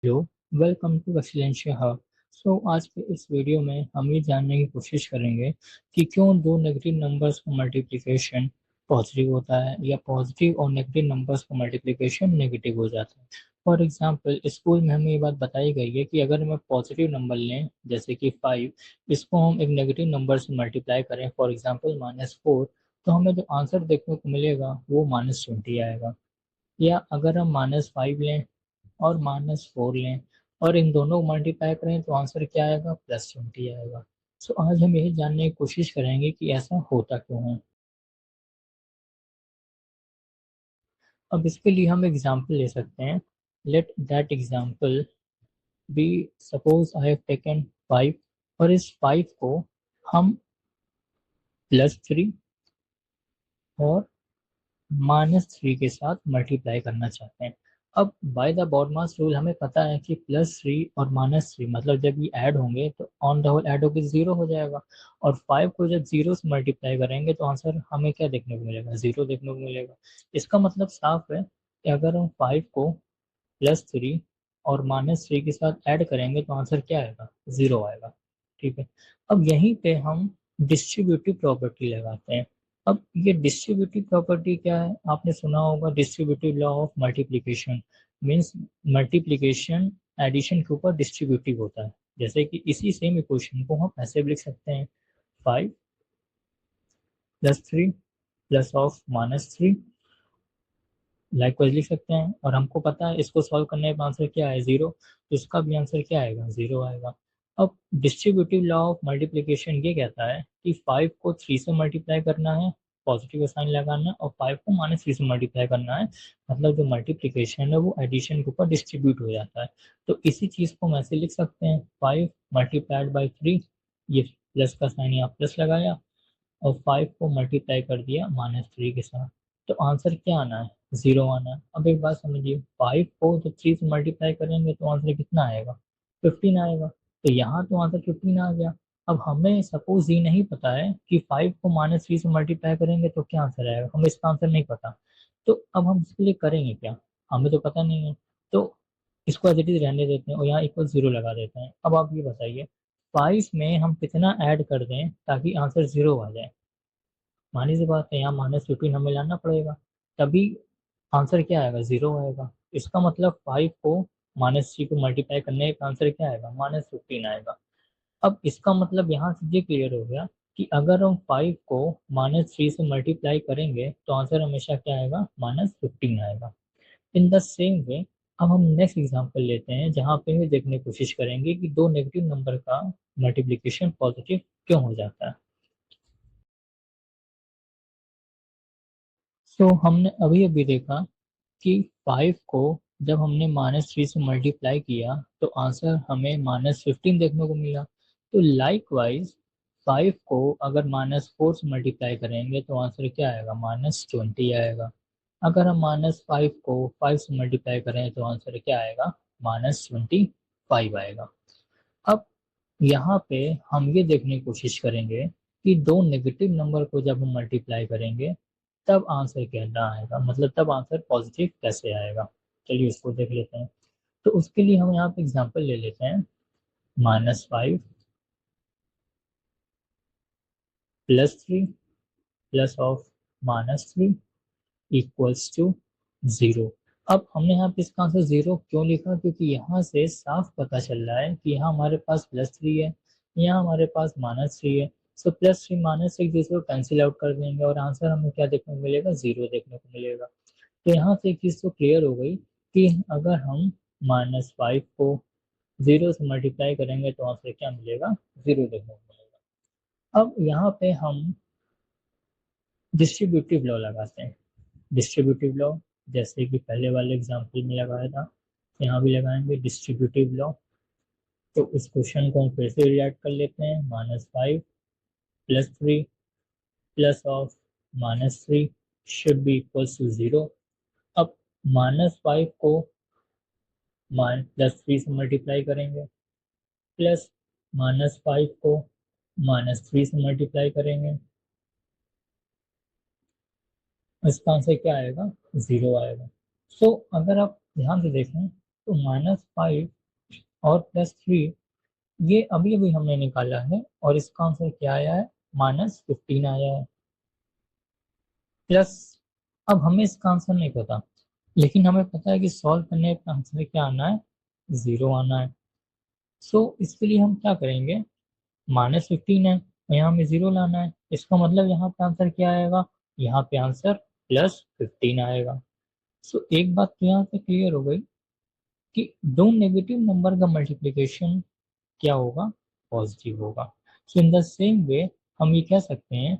Hello, welcome to Excellentia hub. आज के इस वीडियो में हम ये जानने की कोशिश करेंगे कि क्यों दो नेगेटिव नंबर्स का मल्टीप्लिकेशन पॉजिटिव होता है या पॉजिटिव और नेगेटिव नंबर्स का मल्टीप्लिकेशन नेगेटिव हो जाता है। फॉर एग्जांपल, स्कूल में हमें ये बात बताई गई है कि अगर हम पॉजिटिव नंबर लें जैसे कि 5, इसको हम एक नेगेटिव नंबर से मल्टीप्लाई करें, फॉर एग्जाम्पल -4, तो हमें जो आंसर देखने को मिलेगा वो -20 आएगा। या अगर हम -5 लें और -4 लें और इन दोनों को मल्टीप्लाई करें तो आंसर क्या आएगा? +20 आएगा। आज हम यही जानने की कोशिश करेंगे कि ऐसा होता क्यों है। अब इसके लिए हम एग्जाम्पल ले सकते हैं। Let that example be, suppose I have taken 5 और इस 5 को हम +3 और -3 के साथ मल्टीप्लाई करना चाहते हैं। अब बाय द बॉडमास रूल हमें पता है कि +3 और -3 मतलब जब ये ऐड होंगे तो ऑन द होल ऐड होकर 0 हो जाएगा। और 5 को जब 0 से मल्टीप्लाई करेंगे तो आंसर हमें क्या देखने को मिलेगा? 0 देखने को मिलेगा। इसका मतलब साफ है कि अगर हम 5 को +3 और -3 के साथ ऐड करेंगे तो आंसर क्या आएगा? 0 आएगा। ठीक है। अब यहीं पे हम डिस्ट्रीब्यूटिव प्रॉपर्टी लगाते हैं। अब ये डिस्ट्रीब्यूटिव प्रॉपर्टी क्या है? आपने सुना होगा distributive law of multiplication. Means multiplication addition के ऊपर डिस्ट्रीब्यूटिव होता है। जैसे कि इसी सेम इक्वेशन को हम ऐसे भी लिख सकते हैं, 5 + 3 प्लस ऑफ -3 लाइकवाइज लिख सकते हैं। और हमको पता है इसको सॉल्व करने का आंसर क्या है? 0। तो इसका भी आंसर क्या आएगा? 0 आएगा। अब डिस्ट्रीब्यूटिव लॉ ऑफ मल्टीप्लिकेशन ये कहता है कि 5 को 3 से मल्टीप्लाई करना है, पॉजिटिव साइन लगाना है, और 5 को -3 से मल्टीप्लाई करना है। मतलब जो मल्टीप्लिकेशन है वो एडिशन के ऊपर डिस्ट्रीब्यूट हो जाता है। तो इसी चीज़ को हम ऐसे लिख सकते हैं, 5 × 3, ये प्लस का साइन यहाँ प्लस लगाया और 5 को मल्टीप्लाई कर दिया -3 के साथ। तो आंसर क्या आना है? 0 आना है। अब एक बात समझिए, 5 को जब 3 से मल्टीप्लाई करेंगे तो आंसर कितना आएगा? 15 आएगा। तो यहाँ तो आंसर 15 आ गया। अब हमें सपोज ये नहीं पता है कि 5 को -3 से मल्टीप्लाई करेंगे तो क्या आंसर आएगा, हमें इसका आंसर नहीं पता। तो अब हम इसके लिए करेंगे क्या? हमें तो पता नहीं है। तो इसको एज इट इज रहने देते हैं और यहाँ इक्वल 0 लगा देते हैं। अब आप ये बताइए, 5 में हम कितना ऐड कर दें ताकि आंसर 0 आ जाए? मानी सी बात है, यहाँ -15 हमें लाना पड़ेगा, तभी आंसर क्या आएगा? 0 आएगा। इसका मतलब 5 को -3 को मल्टीप्लाई करने का आंसर क्या आएगा? -15 आएगा। अब इसका मतलब यहाँ से ये क्लियर हो गया कि अगर हम 5 को -3 से मल्टीप्लाई करेंगे तो आंसर हमेशा क्या आएगा? -15 आएगा। इन द सेम वे अब हम नेक्स्ट एग्जांपल लेते हैं जहाँ पे हम देखने की कोशिश करेंगे कि दो नेगेटिव नंबर का मल्टीप्लिकेशन पॉजिटिव क्यों हो जाता है। हमने अभी अभी देखा कि 5 को जब हमने -3 से मल्टीप्लाई किया तो आंसर हमें -15 देखने को मिला। तो लाइक वाइज 5 को अगर -4 से मल्टीप्लाई करेंगे तो आंसर क्या आएगा? -20 आएगा। अगर हम -5 को 5 से मल्टीप्लाई करें तो आंसर क्या आएगा? -25 आएगा। अब यहाँ पे हम ये देखने की कोशिश करेंगे कि दो नेगेटिव नंबर को जब हम मल्टीप्लाई करेंगे तब आंसर क्या आएगा, मतलब तब आंसर पॉजिटिव कैसे आएगा। चलिए उसको देख लेते हैं। तो उसके लिए हम यहाँ पे एग्जांपल ले लेते हैं, -5 +3 प्लस ऑफ -3 इक्वल्स टू 0। अब हमने यहाँ पे इसका आंसर 0 क्यों लिखा? क्योंकि यहाँ से साफ पता चल रहा है कि यहाँ हमारे पास +3 है, यहाँ हमारे पास -3 है। सो +3 -3 जिसको कैंसिल आउट कर देंगे और आंसर हमें क्या देखने को मिलेगा? 0 देखने को मिलेगा। तो यहाँ से एक चीज़ तो क्लियर हो गई कि अगर हम -5 को 0 से मल्टीप्लाई करेंगे तो आंसर क्या मिलेगा? 0 देखने को मिलेगा। अब यहाँ पे हम डिस्ट्रीब्यूटिव लॉ लगाते हैं। डिस्ट्रीब्यूटिव लॉ जैसे कि पहले वाले एग्जाम्पल में लगाया था, यहाँ भी लगाएंगे डिस्ट्रीब्यूटिव लॉ। तो इस क्वेश्चन को हम फिर से रिएक्ट कर लेते हैं, -5 +3 plus of -3 should be equals to 0। अब -5 को +3 से मल्टीप्लाई करेंगे, प्लस -5 को -3 से मल्टीप्लाई करेंगे, इसका आंसर क्या आएगा? 0 आएगा। अगर आप ध्यान से देखें तो -5 और +3 ये अभी अभी हमने निकाला है और इसका आंसर क्या आया है, -15 आया है। प्लस अब हमें इसका आंसर नहीं पता, लेकिन हमें पता है कि सॉल्व करने का आंसर क्या आना है, 0 आना है। सो इसके लिए हम क्या करेंगे, -15 है और यहाँ हमें 0 लाना है, इसका मतलब यहाँ पे आंसर क्या आएगा, यहाँ पे आंसर +15 आएगा। सो एक बात तो यहाँ पे क्लियर हो गई कि दो नेगेटिव नंबर का मल्टीप्लिकेशन क्या होगा, पॉजिटिव होगा। सो इन द सेम वे हम ये कह सकते हैं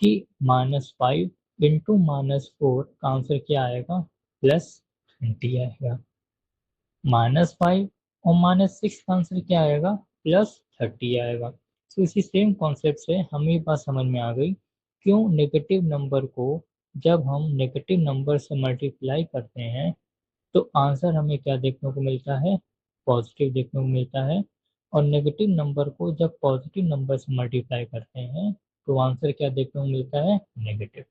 कि -5 इंटू -4 का आंसर क्या आएगा, +20 आएगा। -5 और -6 का आंसर क्या आएगा, +30 आएगा। तो इसी सेम कॉन्सेप्ट से हमें ये बात समझ में आ गई क्यों नेगेटिव नंबर को जब हम नेगेटिव नंबर से मल्टीप्लाई करते हैं तो आंसर हमें क्या देखने को मिलता है, पॉजिटिव देखने को मिलता है। और नेगेटिव नंबर को जब पॉजिटिव नंबर से मल्टीप्लाई करते हैं तो आंसर क्या देखने को मिलता है, नेगेटिव।